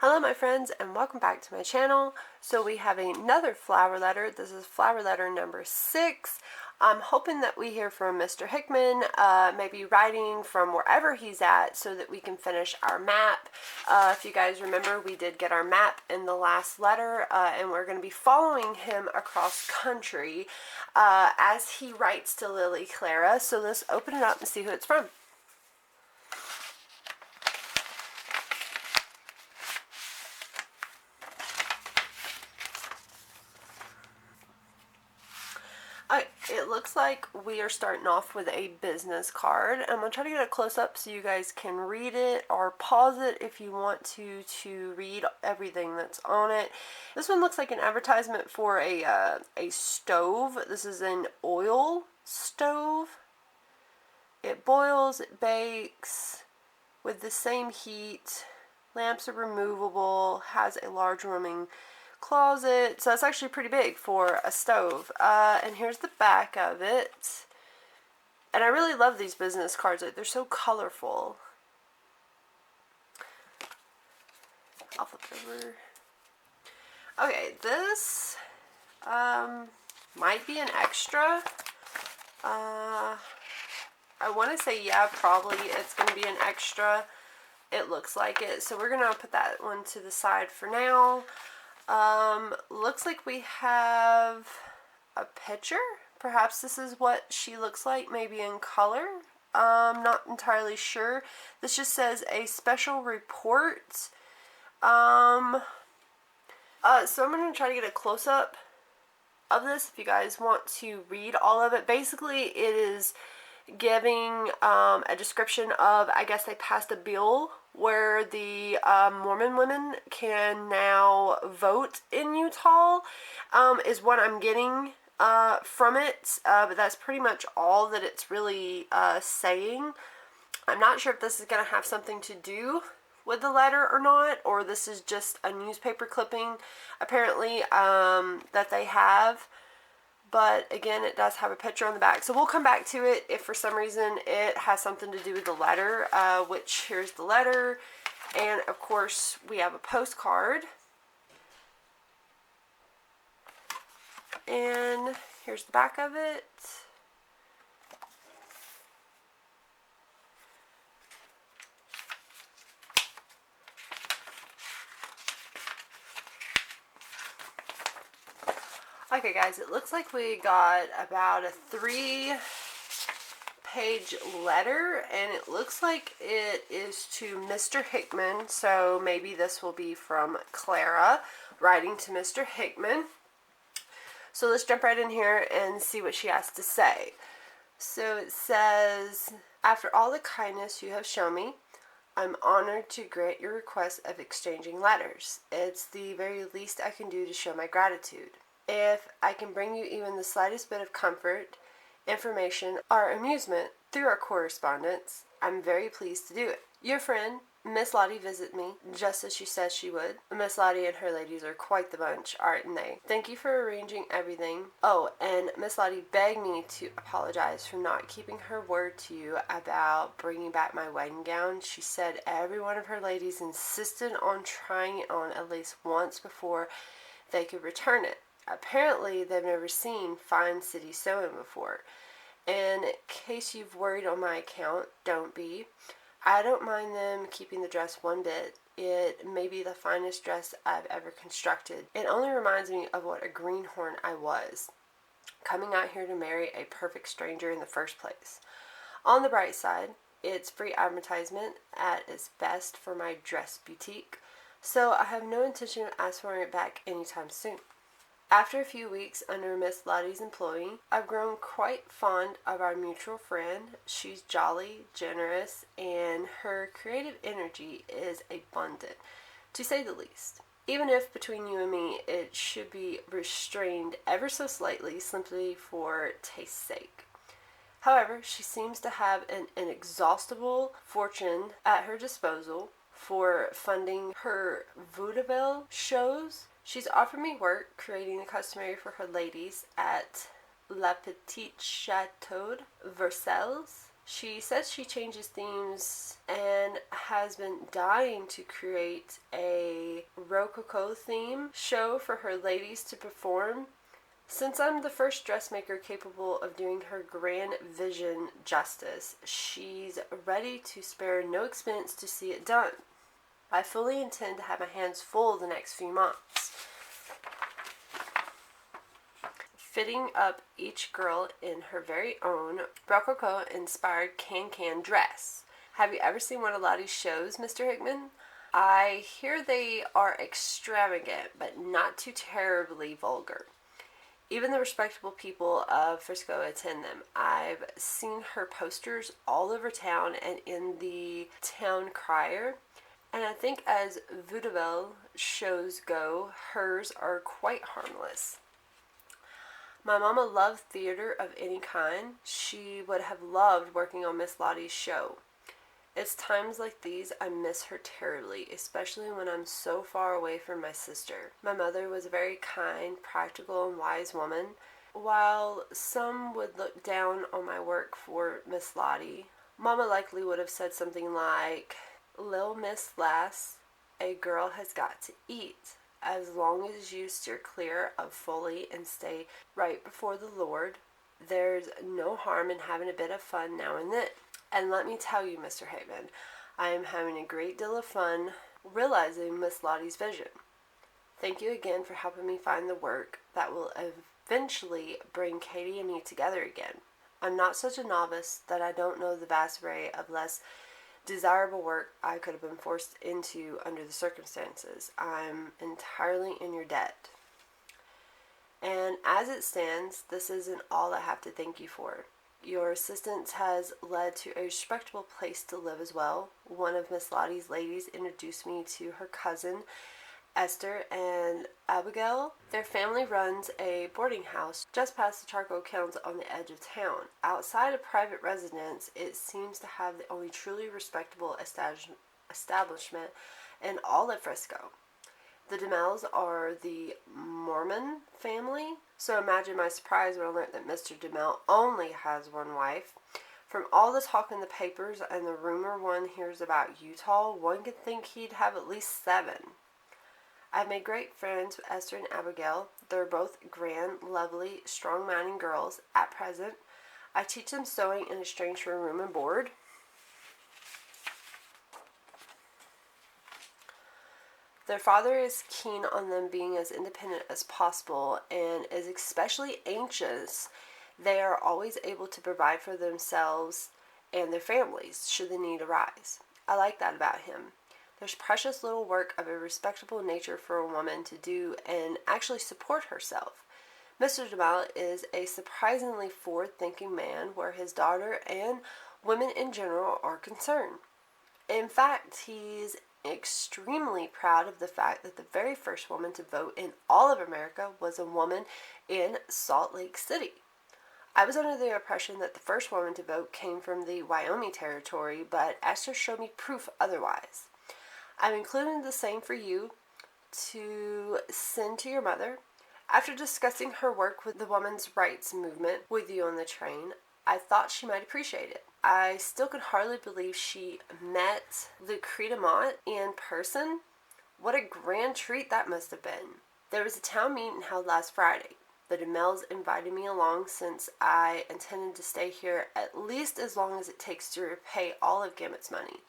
Hello my friends and welcome back to my channel. So we have another flower letter. This is flower letter number 6. I'm hoping that we hear from Mr. Hickman, maybe writing from wherever he's at so that we can finish our map. If you guys remember, we did get our map in the last letter, and we're going to be following him across country as he writes to Lily Clara. So let's open it up and see who it's from. It looks like we are starting off with a business card. I'm going to try to get a close-up so you guys can read it or pause it if you want to read everything that's on it. This one looks like an advertisement for a stove. This is an oil stove. It boils, it bakes with the same heat. Lamps are removable, has a large rooming closet, so that's actually pretty big for a stove. And here's the back of it. And I really love these business cards. They're so colorful. I'll flip it over. Okay, this might be an extra. I want to say, yeah, probably it's going to be an extra. It looks like it. So we're going to put that one to the side for now. Looks like we have a picture. Perhaps this is what she looks like, maybe in color. Not entirely sure. This just says a special report. So I'm going to try to get a close-up of this if you guys want to read all of it. Basically, it is giving a description of, I guess they passed a bill where the Mormon women can now vote in Utah, is what I'm getting from it, but that's pretty much all that it's really saying. I'm not sure if this is going to have something to do with the letter or not, or this is just a newspaper clipping, apparently, that they have. But again, it does have a picture on the back. So we'll come back to it if for some reason it has something to do with the letter, which here's the letter. And of course, we have a postcard. And here's the back of it. Okay guys, it looks like we got about a 3-page letter, and it looks like it is to Mr. Hickman, so maybe this will be from Clara writing to Mr. Hickman. So let's jump right in here and see what she has to say. So it says, after all the kindness you have shown me, I'm honored to grant your request of exchanging letters. It's the very least I can do to show my gratitude. If I can bring you even the slightest bit of comfort, information, or amusement through our correspondence, I'm very pleased to do it. Your friend, Miss Lottie, visit me, just as she says she would. Miss Lottie and her ladies are quite the bunch, aren't they? Thank you for arranging everything. Oh, and Miss Lottie begged me to apologize for not keeping her word to you about bringing back my wedding gown. She said every one of her ladies insisted on trying it on at least once before they could return it. Apparently, they've never seen fine city sewing before. In case you've worried on my account, don't be. I don't mind them keeping the dress one bit. It may be the finest dress I've ever constructed. It only reminds me of what a greenhorn I was, coming out here to marry a perfect stranger in the first place. On the bright side, it's free advertisement at its best for my dress boutique, so I have no intention of asking it back anytime soon. After a few weeks under Miss Lottie's employ, I've grown quite fond of our mutual friend. She's jolly, generous, and her creative energy is abundant, to say the least. Even if between you and me it should be restrained ever so slightly simply for taste's sake. However, she seems to have an inexhaustible fortune at her disposal for funding her vaudeville shows. She's offered me work creating the customary for her ladies at La Petite Chateau Versailles. She says she changes themes and has been dying to create a Rococo theme show for her ladies to perform. Since I'm the first dressmaker capable of doing her grand vision justice, she's ready to spare no expense to see it done. I fully intend to have my hands full the next few months, fitting up each girl in her very own Rococo-inspired can-can dress. Have you ever seen one of Lottie's shows, Mr. Hickman? I hear they are extravagant, but not too terribly vulgar. Even the respectable people of Frisco attend them. I've seen her posters all over town and in the town crier, and I think as vaudeville shows go, hers are quite harmless. My mama loved theater of any kind. She would have loved working on Miss Lottie's show. It's times like these I miss her terribly, especially when I'm so far away from my sister. My mother was a very kind, practical, and wise woman. While some would look down on my work for Miss Lottie, Mama likely would have said something like, "Lil' Miss Lass, a girl has got to eat. As long as you steer clear of folly and stay right before the Lord, there's no harm in having a bit of fun now and then." And let me tell you, Mr. Hickman, I am having a great deal of fun realizing Miss Lottie's vision. Thank you again for helping me find the work that will eventually bring Katie and me together again. I'm not such a novice that I don't know the vast array of less desirable work I could have been forced into under the circumstances. I'm entirely in your debt. And as it stands, this isn't all I have to thank you for. Your assistance has led to a respectable place to live as well. One of Miss Lottie's ladies introduced me to her cousin, Esther and Abigail. Their family runs a boarding house just past the charcoal kilns on the edge of town. Outside a private residence, it seems to have the only truly respectable establishment in all of Frisco. The DeMels are the Mormon family, so imagine my surprise when I learned that Mr. DeMel only has one wife. From all the talk in the papers and the rumor one hears about Utah, one could think he'd have at least 7. I've made great friends with Esther and Abigail. They're both grand, lovely, strong-minded girls. At present, I teach them sewing in exchange for room and board. Their father is keen on them being as independent as possible and is especially anxious they are always able to provide for themselves and their families should the need arise. I like that about him. There's precious little work of a respectable nature for a woman to do and actually support herself. Mr. DeMille is a surprisingly forward-thinking man where his daughter and women in general are concerned. In fact, he's extremely proud of the fact that the very first woman to vote in all of America was a woman in Salt Lake City. I was under the impression that the first woman to vote came from the Wyoming territory, but Esther showed me proof otherwise. I've included the same for you to send to your mother. After discussing her work with the women's rights movement with you on the train, I thought she might appreciate it. I still could hardly believe she met Lucreta Mott in person. What a grand treat that must have been. There was a town meeting held last Friday. The DeMelles invited me along since I intended to stay here at least as long as it takes to repay all of Gamut's money.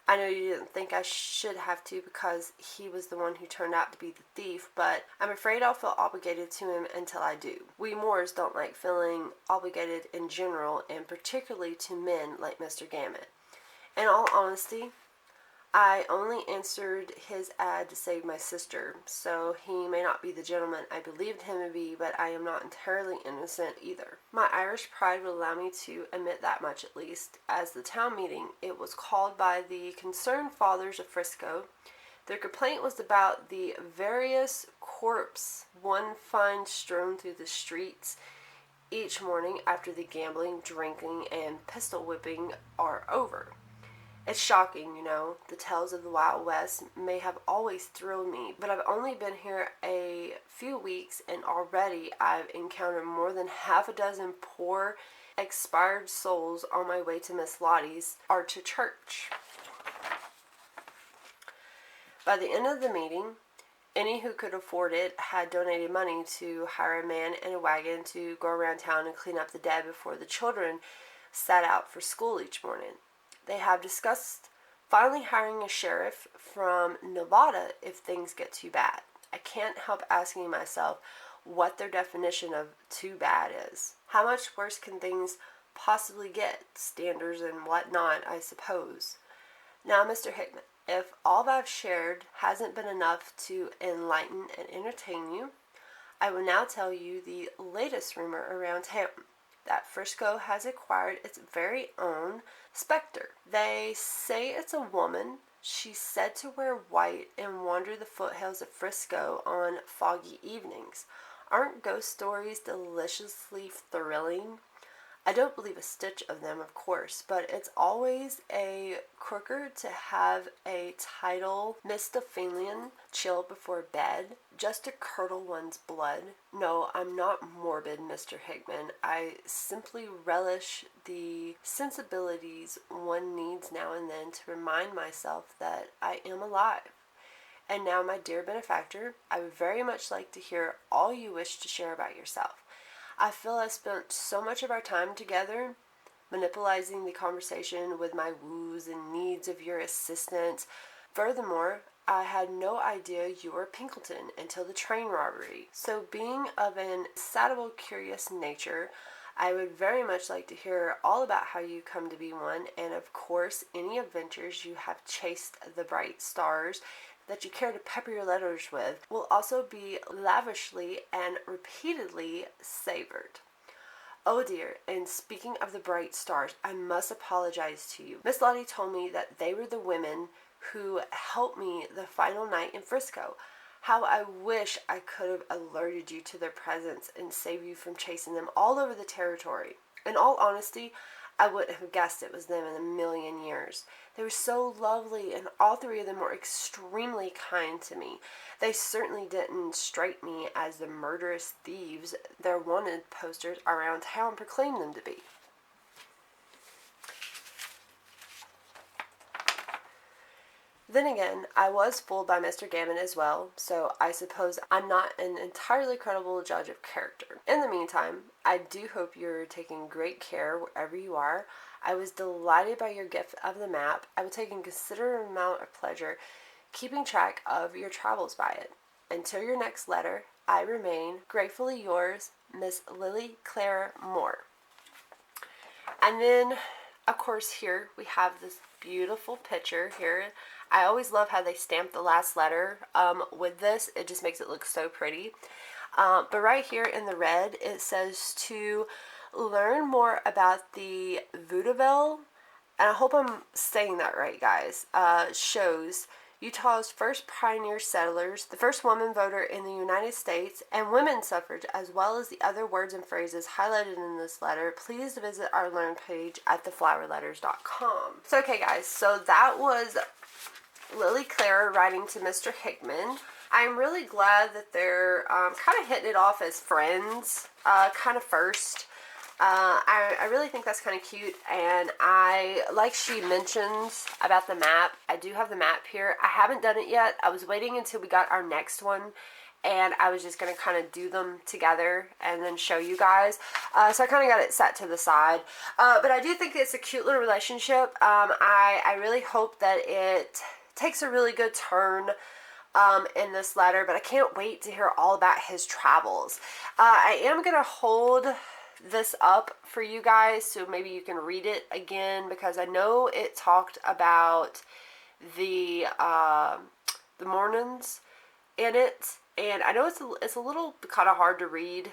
I know you didn't think I should have to because he was the one who turned out to be the thief, but I'm afraid I'll feel obligated to him until I do. We Moors don't like feeling obligated in general, and particularly to men like Mr. Gamut. In all honesty, I only answered his ad to save my sister, so he may not be the gentleman I believed him to be, but I am not entirely innocent either. My Irish pride will allow me to admit that much at least. As the town meeting, it was called by the concerned fathers of Frisco. Their complaint was about the various corpses one finds strewn through the streets each morning after the gambling, drinking, and pistol whipping are over. It's shocking, you know. The tales of the Wild West may have always thrilled me, but I've only been here a few weeks and already I've encountered more than half a dozen poor, expired souls on my way to Miss Lottie's are to church. By the end of the meeting, any who could afford it had donated money to hire a man and a wagon to go around town and clean up the dead before the children set out for school each morning. They have discussed finally hiring a sheriff from Nevada if things get too bad. I can't help asking myself what their definition of too bad is. How much worse can things possibly get? Standards and whatnot, I suppose. Now, Mr. Hickman, if all I've shared hasn't been enough to enlighten and entertain you, I will now tell you the latest rumor around town, that Frisco has acquired its very own specter. They say it's a woman. She's said to wear white and wander the foothills of Frisco on foggy evenings. Aren't ghost stories deliciously thrilling? I don't believe a stitch of them, of course, but it's always a corker to have a tidal Mephistophelian chill before bed, just to curdle one's blood. No, I'm not morbid, Mr. Hickman. I simply relish the sensibilities one needs now and then to remind myself that I am alive. And now, my dear benefactor, I would very much like to hear all you wish to share about yourself. I feel I spent so much of our time together, monopolizing the conversation with my woos and needs of your assistance. Furthermore, I had no idea you were Pinkleton until the train robbery. So being of an insatiable curious nature, I would very much like to hear all about how you come to be one, and of course any adventures you have chased the bright stars that you care to pepper your letters with will also be lavishly and repeatedly savored. Oh dear, and speaking of the bright stars, I must apologize to you. Miss Lottie told me that they were the women who helped me the final night in Frisco. How I wish I could have alerted you to their presence and saved you from chasing them all over the territory. In all honesty, I wouldn't have guessed it was them in a million years. They were so lovely, and all three of them were extremely kind to me. They certainly didn't strike me as the murderous thieves their wanted posters around town proclaimed them to be. Then again, I was fooled by Mr. Gammon as well, so I suppose I'm not an entirely credible judge of character. In the meantime, I do hope you're taking great care wherever you are. I was delighted by your gift of the map. I will take a considerable amount of pleasure keeping track of your travels by it. Until your next letter, I remain gratefully yours, Miss Lily Clara Moore. And then, of course, here we have this beautiful picture here. I always love how they stamp the last letter with this. It just makes it look so pretty. But right here in the red, it says to learn more about the vaudeville, and I hope I'm saying that right, guys, shows Utah's first pioneer settlers, the first woman voter in the United States, and women's suffrage, as well as the other words and phrases highlighted in this letter. Please visit our learn page at theflowerletters.com. So, okay, guys, so that was Lily Clara writing to Mr. Hickman. I'm really glad that they're kind of hitting it off as friends, kind of first. I really think that's kind of cute, and like she mentions about the map, I do have the map here. I haven't done it yet. I was waiting until we got our next one, and I was just going to kind of do them together and then show you guys. So I kind of got it set to the side. But I do think it's a cute little relationship. I really hope that it takes a really good turn in this letter, but I can't wait to hear all about his travels. I am going to hold this up for you guys so maybe you can read it again, because I know it talked about the mornings in it, and I know it's a little kind of hard to read,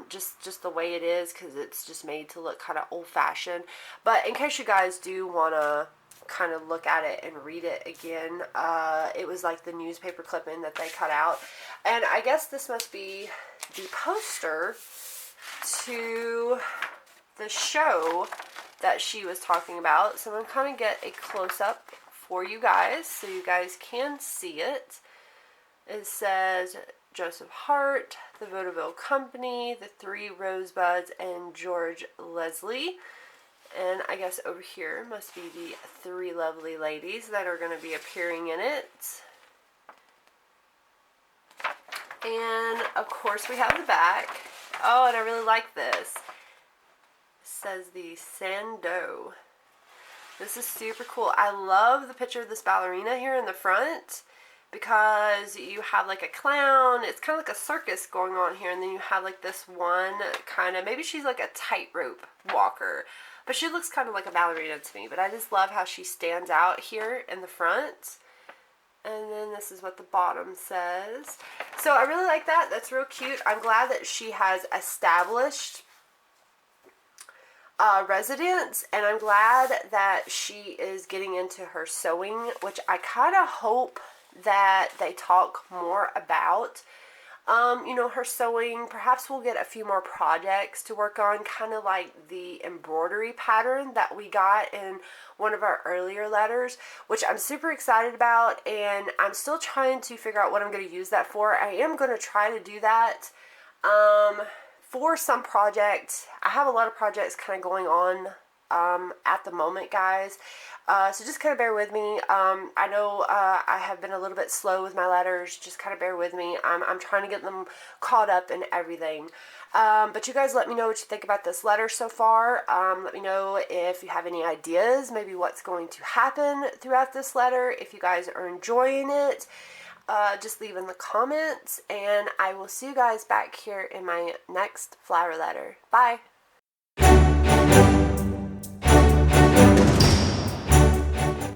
just the way it is, because it's just made to look kind of old-fashioned. But in case you guys do want to kind of look at it and read it again, it was like the newspaper clipping that they cut out, and I guess this must be the poster to the show that she was talking about. So I'm going to kind of get a close-up for you guys so you guys can see it. It says Joseph Hart, the Vaudeville Company, the Three Rosebuds, and George Leslie. And I guess over here must be the three lovely ladies that are going to be appearing in it. And of course we have the back. Oh, and I really like this. It says the Sando. This is super cool. I love the picture of this ballerina here in the front because you have like a clown. It's kind of like a circus going on here, and then you have like this one kind of, maybe she's like a tightrope walker, but she looks kind of like a ballerina to me. But I just love how she stands out here in the front. And then this is what the bottom says. So I really like that. That's real cute. I'm glad that she has established residence, and I'm glad that she is getting into her sewing, which I kind of hope that they talk more about. You know, her sewing. Perhaps we'll get a few more projects to work on, kind of like the embroidery pattern that we got in one of our earlier letters, which I'm super excited about, and I'm still trying to figure out what I'm going to use that for. I am going to try to do that for some project. I have a lot of projects kind of going on at the moment, guys. So just kind of bear with me. I know I have been a little bit slow with my letters. Just kind of bear with me. I'm trying to get them caught up and everything. But you guys let me know what you think about this letter so far. Let me know if you have any ideas, maybe what's going to happen throughout this letter. If you guys are enjoying it, just leave in the comments. And I will see you guys back here in my next flower letter. Bye!